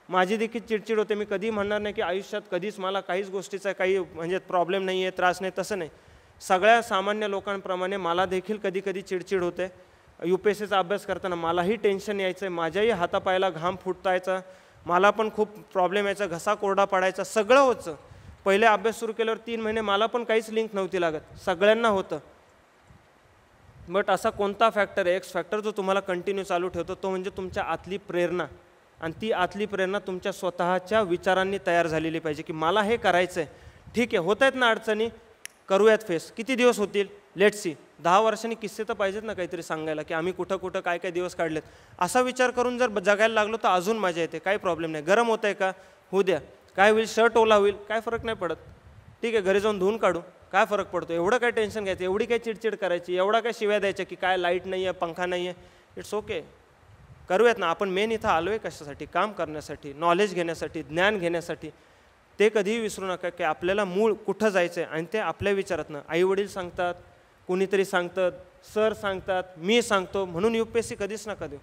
माझी देखील चिडचिड होते. मी कधी म्हणणार नाही की आयुष्यात कधीच मला काहीच गोष्टीचा काही म्हणजे प्रॉब्लेम नाही आहे, त्रास नाही, तसं नाही. सगळ्या सामान्य लोकांप्रमाणे मला देखील कधी कधी चिडचिड होते. UPSCचा अभ्यास करताना मलाही टेन्शन यायचं, माझ्याही हातापायाला घाम फुटतायचा, मला पण खूप प्रॉब्लेम यायचा, घसा कोरडा पडायचा, सगळं होतं. पहिले अभ्यास सुरू केल्यावर 3 महिने मला पण काहीच लिंक नव्हती लागत, सगळ्यांना होतं. बट असा कोणता फॅक्टर आहे, एक्स फॅक्टर, जो तुम्हाला कंटिन्यू चालू ठेवतो, तो म्हणजे तुमच्या आतली प्रेरणा. आणि ती आतली प्रेरणा तुमच्या स्वतःच्या विचारांनी तयार झालेली पाहिजे की मला हे करायचं आहे. ठीक आहे, होत आहेत ना अडचणी, करूयात फेस. किती दिवस होतील, लेट सी. 10 वर्षांनी किस्से तर पाहिजेत ना काहीतरी सांगायला की आम्ही कुठं कुठं काय काय दिवस काढलेत. असा विचार करून जर जगायला लागलो तर अजून मजा येते, काही प्रॉब्लेम नाही. गरम होत आहे का, होऊ द्या. काय होईल, शर्ट ओला होईल, काय फरक नाही पडत. ठीक आहे, घरी जाऊन धुवून काढू, काय फरक पडतो. एवढं काय टेन्शन घ्यायचं, एवढी काय चिडचिड करायची, एवढा काय शिव्या द्यायच्या की काय लाईट नाही आहे, पंखा नाही आहे. इट्स ओके, करूयात ना. आपण मेन इथं आलो आहे कशासाठी, काम करण्यासाठी, नॉलेज घेण्यासाठी, ज्ञान घेण्यासाठी. ते कधीही विसरू नका की आपल्याला मूळ कुठं जायचं आहे आणि ते आपल्या विचारातनं. आईवडील सांगतात, कुणीतरी सांगतात, सर सांगतात, मी सांगतो म्हणून UPSC कधीच नका देऊ.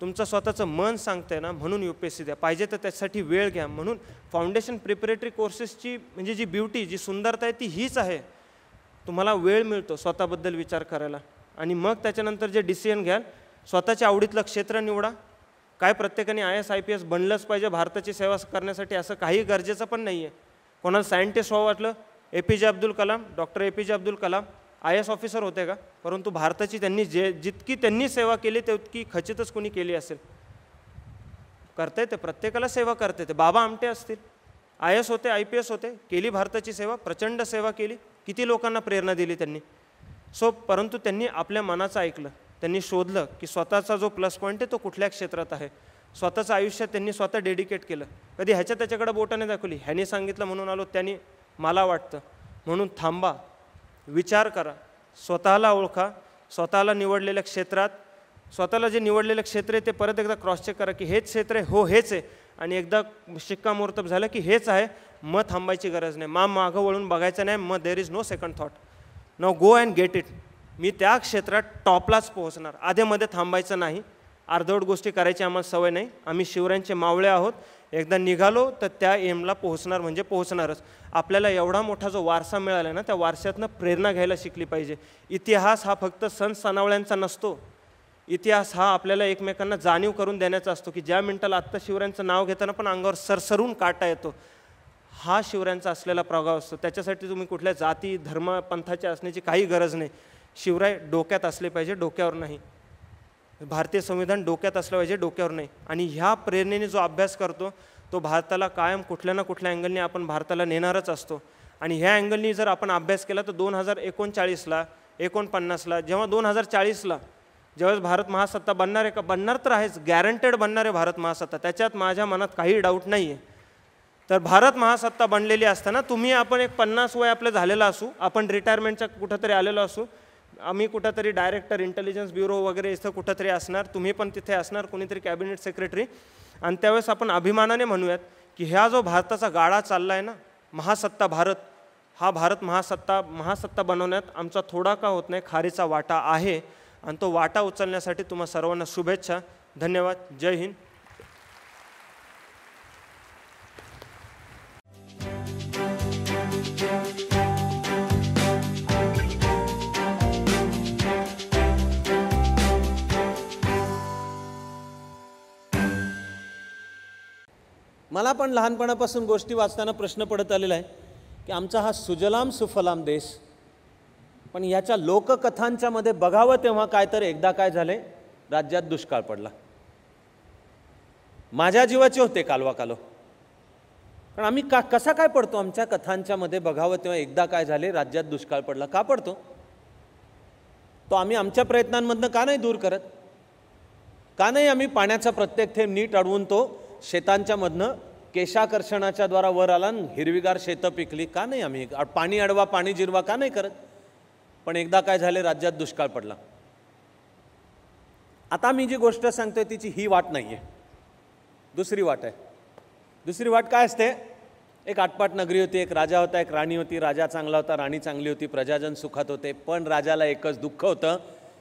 तुमचं स्वतःचं मन सांगतंय ना म्हणून UPSC द्या. पाहिजे तर त्यासाठी वेळ घ्या. म्हणून फाउंडेशन प्रिपरेटरी कोर्सेसची म्हणजे जी ब्युटी, जी सुंदरता आहे ती हीच आहे. तुम्हाला वेळ मिळतो स्वतःबद्दल विचार करायला आणि मग त्याच्यानंतर जे डिसिजन घ्याल, स्वतःच्या आवडीतलं क्षेत्र निवडा. काय प्रत्येकाने IAS IPS बनलंच पाहिजे भारताची सेवा करण्यासाठी असं काही गरजेचं पण नाही आहे. कोणाला सायंटिस्ट व्हावं वाटलं, APJ Abdul Kalam, doctor APJ Abdul Kalam IAS officer होते का, परंतु भारताची त्यांनी जितकी त्यांनी सेवा केली तितकी खचितच कोणी केली असेल. करता येते, प्रत्येकाला सेवा करता येते. बाबा आमटे असतील, IAS होते, IPS होते, केली भारताची सेवा, प्रचंड सेवा केली, किती लोकांना प्रेरणा दिली त्यांनी. परंतु त्यांनी आपल्या मनाचं ऐकलं, त्यांनी शोधलं की स्वतःचा जो प्लस पॉईंट आहे तो कुठल्या क्षेत्रात आहे. स्वतःचं आयुष्यात त्यांनी स्वतः डेडिकेट केलं. कधी ह्याच्या त्याच्याकडे बोटाने दाखवली, ह्याने सांगितलं म्हणून आलो, त्यांनी मला वाटतं म्हणून थांबा, विचार करा, स्वतःला ओळखा, स्वतःला निवडलेल्या क्षेत्रात, स्वतःला जे निवडलेलं क्षेत्र आहे ते परत एकदा क्रॉस चेक करा की हेच क्षेत्र आहे, हो हेच आहे. आणि एकदा शिक्कामोर्तब झालं की हेच आहे, मग थांबायची गरज नाही, मागं वळून बघायचं नाही, मग there is no second thought. Now go and get it. मी त्या क्षेत्रात टॉपलाच पोहोचणार, आधेमध्ये थांबायचं नाही. अर्धवट गोष्टी करायची आम्हाला सवय नाही. आम्ही शिवरायांचे मावळे आहोत. एकदा निघालो तर त्या एमला पोहोचणार म्हणजे पोहोचणारच. आपल्याला एवढा मोठा जो वारसा मिळाला ना, त्या वारशातनं प्रेरणा घ्यायला शिकली पाहिजे. इतिहास हा फक्त सण सणावळ्यांचा नसतो. इतिहास हा आपल्याला एकमेकांना जाणीव करून देण्याचा असतो की ज्या मिनिटाला आत्ता शिवरायांचं नाव घेताना पण अंगावर सरसरून काटा येतो, हा शिवरायांचा असलेला प्रभाव असतो. त्याच्यासाठी तुम्ही कुठल्या जाती धर्म पंथाचे असण्याची काही गरज नाही. शिवराय डोक्यात असले पाहिजे, डोक्यावर नाही. भारतीय संविधान डोक्यात असलं पाहिजे, डोक्यावर नाही. आणि ह्या प्रेरणेने जो अभ्यास करतो तो भारताला कायम कुठल्या ना कुठल्या अँगलने आपण भारताला नेणारच असतो. आणि ह्या अँगलनी जर आपण अभ्यास केला तर 2039ला 49ला जेव्हा 2040ला ज्यावेळेस भारत महासत्ता बनणार आहे का, बनणार तर आहेच, गॅरंटेड बनणार आहे भारत महासत्ता, त्याच्यात माझ्या मनात काही डाऊट नाही आहे. तर भारत महासत्ता बनलेली असताना तुम्ही आपण एक 50 वय आपलं झालेलं असू, आपण रिटायरमेंटच्या कुठंतरी आलेलो असू, आम्ही कुठंतरी डायरेक्टर इंटेलिजन्स ब्युरो वगैरे इथं कुठंतरी असणार, तुम्ही पण तिथे असणार, कोणीतरी कॅबिनेट सेक्रेटरी, आणि त्यावेळेस आपण अभिमानाने म्हणूयात की ह्या जो भारताचा गाडा चालला आहे ना, महासत्ता भारत, हा भारत महासत्ता बनवण्यात आमचा थोडा का होत नाही खारीचा वाटा आहे, आणि तो वाटा उचलण्यासाठी तुम्हा सर्वांना शुभेच्छा. धन्यवाद. जय हिंद. मला पण लहानपणापासून गोष्टी वाचताना प्रश्न पडत आलेला आहे की आमचा हा सुजलाम सुफलाम देश, पण याच्या लोककथांच्या मध्ये बघावं तेव्हा काय तर एकदा काय झाले, राज्यात दुष्काळ पडला. माझ्या जीवाचे होते कालवा कालो, पण आम्ही कसा काय पडतो आमच्या कथांच्या मध्ये बघावं तेव्हा एकदा काय झाले, राज्यात दुष्काळ पडला. का पडतो तो आम्ही आमच्या प्रयत्नांमधनं का नाही दूर करत? का नाही आम्ही पाण्याचा प्रत्येक थेंब नीट अडवून तो शेतांच्या मधनं केशाकर्षणाच्या द्वारा वर आला, हिरवीगार शेतं पिकली? का नाही आम्ही पाणी अडवा पाणी जिरवा का नाही करत? पण एकदा काय झाले, राज्यात दुष्काळ पडला. आता मी जी गोष्ट सांगतोय तिची ही वाट नाही आहे, दुसरी वाट आहे. दुसरी वाट काय असते? एक आटपाट नगरी होती, एक राजा होता, एक राणी होती. राजा चांगला होता, राणी चांगली होती, प्रजाजन सुखात होते. पण राजाला एकच दुःख होतं